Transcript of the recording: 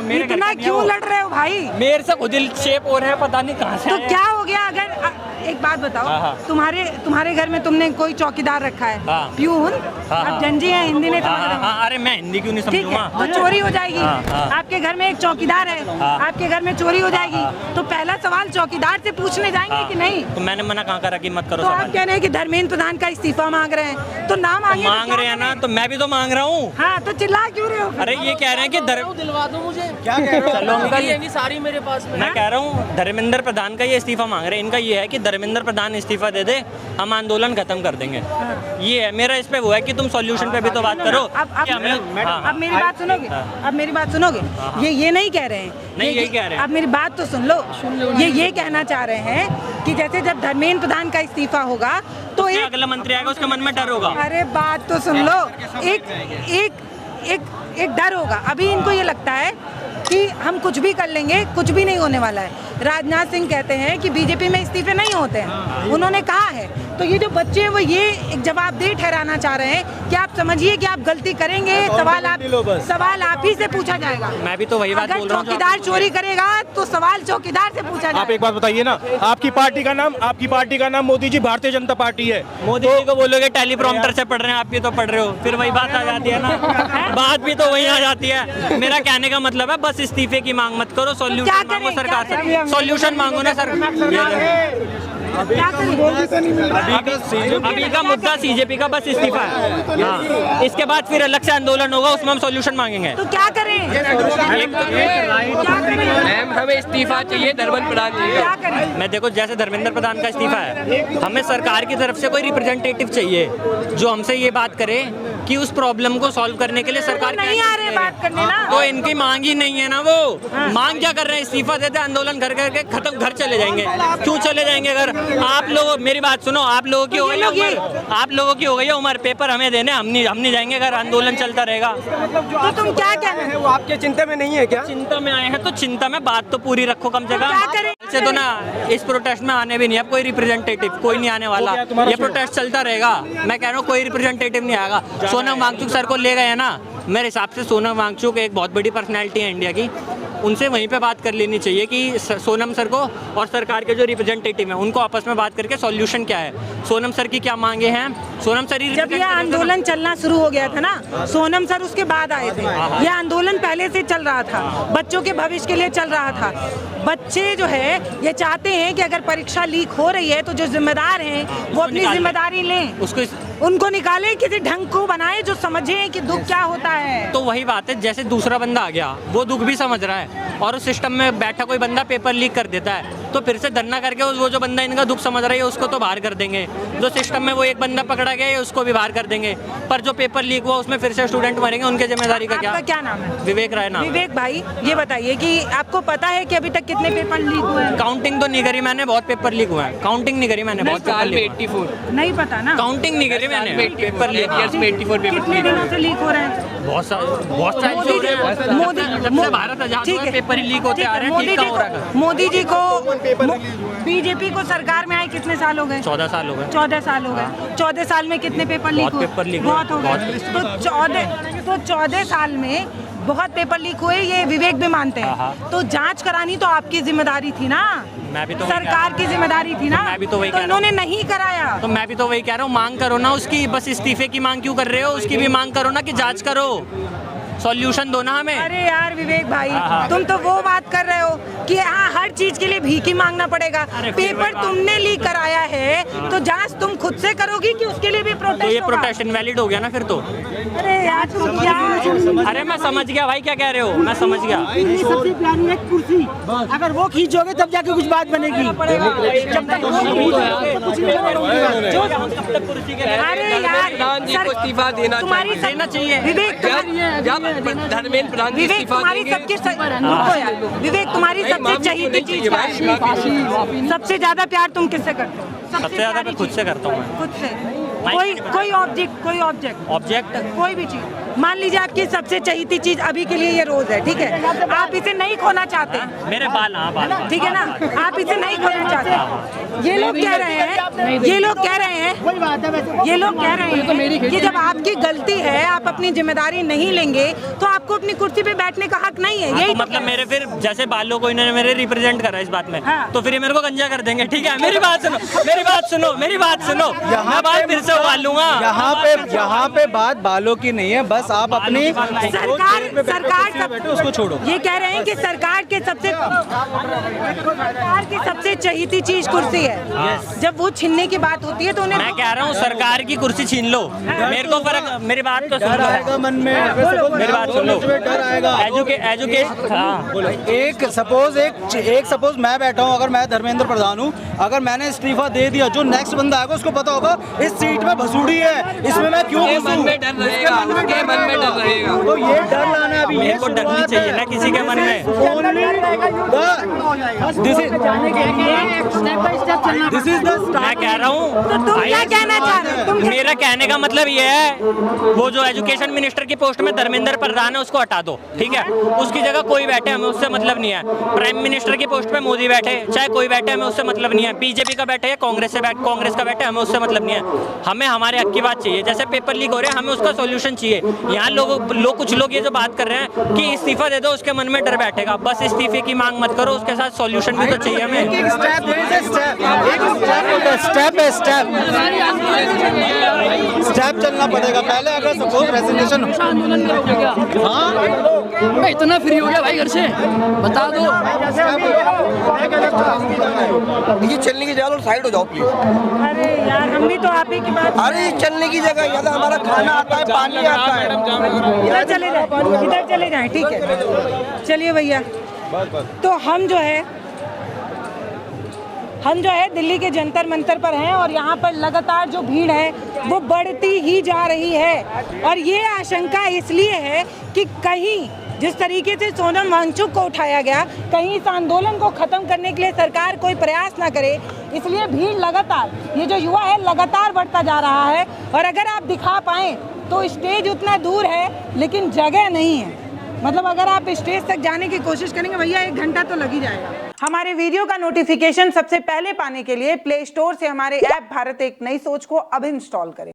मेरे घर इतना का नहीं है क्यों वो। लड़ रहे हो भाई? मेरे से खुद शेप हो रहे हैं, पता नहीं कहाँ से तो आए हैं। क्या हो गया अगर एक बात हाँ, बताओ, हाँ। तुम्हारे घर में तुमने कोई चौकीदार रखा है, हाँ। प्यून, हाँ, अब हाँ। जंजी है, हिंदी नहीं समझ रहे हो। हाँ, अरे मैं हिंदी क्यों नहीं ठीक है, समझूंगा? तो चोरी हो जाएगी। हाँ, हाँ। आपके घर में एक चौकीदार है, हाँ। आपके घर में चोरी हो जाएगी, हाँ। तो पहला सवाल चौकीदार से पूछने जाएंगे हाँ। कि नहीं? तो मैंने मना कहाँ करा कि मत करो तो आप सवाल। कह रहे हैं कि धर्मेंद्र प्रधान का इस्तीफा मांग रहे हैं, तो ना तो मांगे मांग रहे हैं ना, तो मैं भी तो मांग रहा हूँ। हाँ, तो चिल्ला क्यों रहे हो? अरे ये कह रहे हैं कि दिलवा दो मुझे। क्या कह रहे हो? चलो अंकल, ये सारी मेरे पास में। मैं कह रहा हूँ धर्मेंद्र प्रधान का ये इस्तीफा मांग रहे हैं। इनका ये है कि धर्मेंद्र प्रधान इस्तीफा दे दे, हम आंदोलन खत्म कर देंगे। ये है मेरा, इस पे वो है कि तुम सॉल्यूशन पे भी तो बात करो। अब मेरी बात सुनोगे? अब मेरी बात सुनोगे? ये नहीं कह रहे हैं, नहीं, यही कह रहे हैं। अब मेरी बात तो सुन लो। ये कहना चाह रहे हैं कि जैसे जब धर्मेंद्र प्रधान का इस्तीफा होगा तो एक अगला मंत्री आएगा, उसके मन में डर होगा। अरे बात तो सुन लो, एक डर होगा। अभी इनको ये लगता है कि हम कुछ भी कर लेंगे, कुछ भी नहीं होने वाला है। राजनाथ सिंह कहते हैं कि बीजेपी में इस्तीफे नहीं होते हैं, उन्होंने कहा है। तो ये जो बच्चे हैं वो ये एक जवाबदेह ठहराना चाह रहे हैं कि आप समझिए कि आप गलती करेंगे, सवाल आप ही से पूछा जाएगा। मैं भी तो वही बात अगर बोल रहा हूँ। चौकीदार चोरी करेगा तो सवाल चौकीदार से पूछा आप जाएगा। एक बात बताइए ना, आपकी पार्टी का नाम मोदी जी भारतीय जनता पार्टी है। मोदी जी को बोलोगे टेलीप्रॉम्प्टर से पढ़ रहे हैं, आप भी तो पढ़ रहे हो, फिर वही बात आ जाती है ना। बात भी तो वही आ जाती है। मेरा कहने का मतलब है बस इस्तीफे की मांग मत करो, क्या सॉल्यूशन मांगो करें? सरकार क्या से। करें? सॉल्यूशन मांगो ना सर। क्या करें? अभी का मुद्दा सीजेपी का बस इस्तीफा है। हाँ, इसके बाद फिर अलग से आंदोलन होगा, उसमें हम सॉल्यूशन मांगेंगे। तो क्या करें? क्या करें? हमें इस्तीफा चाहिए धर्मेंद्र प्रधान जी का। क्या करें? मैं देखो, जैसे धर्मेंद्र प्रधान का इस्तीफा है, हमें सरकार की तरफ से कोई रिप्रेजेंटेटिव चाहिए जो हमसे ये बात करे कि उस प्रॉब्लम को सॉल्व करने के लिए सरकार नहीं आ रहे बात करने ना। तो इनकी मांग ही नहीं है ना। वो मांग क्या कर रहे हैं? इस्तीफा देते, आंदोलन घर करके खत्म, घर चले जाएंगे। क्यों चले जाएंगे घर? आप लोग मेरी बात सुनो, आप लोगों की हो गई है उम्र, आप लोगों की हो गई है उम्र, पेपर हमें देने, हम नहीं जाएंगे घर, आंदोलन चलता रहेगा। तो तुम क्या कह रहे हो? वो आपके चिंता में नहीं है क्या? चिंता में आए हैं तो चिंता में बात तो पूरी रखो कम से तो कम। क्या करें? से तो ना इस प्रोटेस्ट में आने भी नहीं है कोई रिप्रेजेंटेटिव, कोई नहीं आने वाला। ये प्रोटेस्ट चलता रहेगा। मैं कह रहा हूँ कोई रिप्रेजेंटेटिव नहीं आएगा। सोनम वांगचुक सर को ले गए हैं ना, मेरे हिसाब से सोनम वांगचुक एक बहुत बड़ी पर्सनैलिटी है इंडिया की, उनसे वहीं पे बात कर लेनी चाहिए कि सोनम सर को और सरकार के जो रिप्रेजेंटेटिव हैं उनको आपस में बात करके सॉल्यूशन क्या है, सोनम सर की क्या मांगे हैं। सोनम सर ही जब ये आंदोलन चलना शुरू हो गया था ना, सोनम सर उसके बाद आए थे। ये आंदोलन पहले से चल रहा था, बच्चों के भविष्य के लिए चल रहा था। बच्चे जो है ये चाहते हैं कि अगर परीक्षा लीक हो रही है तो जो जिम्मेदार हैं वो अपनी जिम्मेदारी लें, उसको उनको निकालें, किसी ढंग को बनाए जो समझे कि दुख क्या होता है। तो वही बात है, जैसे दूसरा बंदा आ गया वो दुख भी समझ रहा है और उस सिस्टम में बैठा कोई बंदा पेपर लीक कर देता है, तो फिर से धरना करके वो जो बंदा इनका दुख समझ रहा है उसको तो बाहर कर देंगे। जो सिस्टम में वो एक बंदा पकड़ा गया है उसको भी बाहर कर देंगे, पर जो पेपर लीक हुआ उसमें फिर से स्टूडेंट मरेंगे, उनके जिम्मेदारी का आपका क्या नाम है? विवेक राय नाम। विवेक भाई, ये बताइए कि आपको पता है कि अभी तक कितने पेपर लीक हुए हैं? काउंटिंग तो नहीं करी मैंने, बहुत पेपर लीक हुआ है। काउंटिंग नहीं करी मैंने, बहुत पेपर लीक हुआ है। 84 नहीं पता ना। काउंटिंग नहीं करी मैंने, पेपर लीक हुआ है। कितने दिनों से लीक हो रहे हैं? बहुत सारे जब से भारत आजाद हुआ है पेपर ही लीक होते आ रहे हैं। ठीक हो रहा है। मोदी जी को, बीजेपी को सरकार में आए कितने साल हो गए? 14 साल हो गए। 14 साल हो गए। 14 साल में कितने पेपर लीक बहुत हुए? पेपर लीक हुए। बहुत हो गए। तो 14 साल में बहुत पेपर लीक हुए, ये विवेक भी मानते हैं। तो जांच करानी तो आपकी जिम्मेदारी थी ना, मैं भी तो सरकार की जिम्मेदारी थी ना। मैं भी तो वही कह रहा हूं। इन्होंने नहीं कराया। तो मैं भी तो वही कह रहा हूँ, मांग करो ना उसकी, बस इस्तीफे की मांग क्यों कर रहे हो? उसकी भी मांग करो ना कि जांच करो, सॉल्यूशन दो ना हमें। अरे यार विवेक भाई, तुम तो वो बात कर रहे हो कि हाँ हर चीज के लिए भीख मांगना पड़ेगा। पेपर तुमने लीक कराया है तो जांच तुम खुद से करोगी कि उसके लिए भी प्रोटेस्ट तो ये होगा? प्रोटेस्ट इनवैलिड हो गया ना फिर तो। अरे यार तुम क्या, अरे मैं समझ गया भाई क्या कह रहे हो, मैं समझ गया। सबसे प्यारी है कुर्सी, अगर वो खींचोगे तब जाके कुछ बात बनेगी। जब तक अरे यार प्रधान जी को इस्तीफा देना तुम्हारी देना चाहिए। विवेक जब धर्मेंद्र प्रधान जी विवेक इस्तीफा तुम्हारी देंगे सबकी रुको यार, विवेक तुम्हारी सबसे चहीती चीज क्या है? सबसे ज्यादा प्यार तुम किससे करते हो? सबसे ज्यादा मैं खुद से करता हूँ। खुद से। माइक कोई ऑब्जेक्ट ऑब्जेक्ट कोई भी चीज मान लीजिए आपकी सबसे चहीती चीज अभी के लिए ये रोज है, ठीक है, आप इसे नहीं खोना चाहते, मेरे बाल, हाँ बाल, ठीक है ना, आप इसे नहीं खोना चाहते। ये लोग कह रहे हैं, ये लोग कह रहे हैं, ये लोग कह रहे हैं कि जब आपकी गलती है, आप अपनी जिम्मेदारी नहीं लेंगे तो आपको अपनी कुर्सी पे बैठने का हक नहीं है। यही तो मतलब मेरे फिर जैसे बालों को इन्होंने मेरे रिप्रेजेंट करा इस बात में, तो फिर ये मेरे को गंजा कर देंगे, ठीक है। मेरी बात सुनो, मेरी बात सुनो, मेरी बात सुनो, मैं बात फिर से उबाल लूंगा। यहाँ पे बात बालों की नहीं है, बस आप अपनी सरकार उसको छोड़ो। ये कह रहे हैं कि सरकार की सबसे चहीती चीज कुर्सी है, जब वो छीनने की बात होती है तो उन्हें, मैं कह रहा हूँ सरकार की कुर्सी छीन लो, मेरे को फर्क, मेरी बात तो सुन लो, मन में मेरी बात सुन लो, डर आएगा। एक सपोज मैं बैठा हूँ, अगर मैं धर्मेंद्र प्रधान हूँ, अगर मैंने इस्तीफा दे दिया, जो नेक्स्ट बंदा आएगा उसको पता होगा इस सीट में भसूड़ी है, इसमें मैं क्यों के मन में डर रहेगा, के मन में डर रहेगा। तो ये डर लाना है अभी, मेरे को डर नहीं चाहिए ना किसी के मन में। मैं कह रहा हूँ, तुम क्या कहना चाह रहे हो? मेरा कहने का मतलब ये है, वो जो एजुकेशन मिनिस्टर की पोस्ट में धर्मेंद्र प्रधान है उसको हटा दो, ठीक है, उसकी जगह कोई बैठे, हमें उससे मतलब नहीं है। प्राइम मिनिस्टर की पोस्ट पे मोदी बैठे, चाहे कोई बैठे, हमें उससे मतलब नहीं है। बीजेपी का बैठे या कांग्रेस का बैठे, हमें उससे मतलब नहीं है। हमें हमारे हक की बात चाहिए। जैसे पेपर लीक हो रहे हैं, हमें उसका सोल्यूशन चाहिए। यहाँ कुछ लोग ये जो बात कर रहे हैं कि इस्तीफा दे दो, उसके मन में डर बैठेगा, बस इस्तीफे की मांग मत करो, उसके साथ सोल्यूशन भी तो चाहिए हमें। स्टेप चलना पड़ेगा पहले। अगर सपोज रेजिग्नेशन, मैं इतना फ्री हो गया भाई घर से, बता दो। ये चलने की जगह साइड हो जाओ प्लीज। अरे यार, हम भी तो आप ही की बात, अरे चलने की जगह यहाँ हमारा खाना आता है, पानी आता है। इधर चले जाएं, ठीक है, चलिए भैया। तो हम जो है दिल्ली के जंतर मंतर पर हैं और यहाँ पर लगातार जो भीड़ है वो बढ़ती ही जा रही है। और ये आशंका इसलिए है कि कहीं जिस तरीके से सोनम वांगचुक को उठाया गया, कहीं इस आंदोलन को खत्म करने के लिए सरकार कोई प्रयास ना करे, इसलिए भीड़ लगातार, ये जो युवा है लगातार बढ़ता जा रहा है। और अगर आप दिखा पाएँ तो स्टेज उतना दूर है लेकिन जगह नहीं है। मतलब अगर आप स्टेज तक जाने की कोशिश करेंगे भैया, 1 घंटा तो लग ही जाएगा। हमारे वीडियो का नोटिफिकेशन सबसे पहले पाने के लिए प्ले स्टोर से हमारे ऐप भारत एक नई सोच को अब इंस्टॉल करें।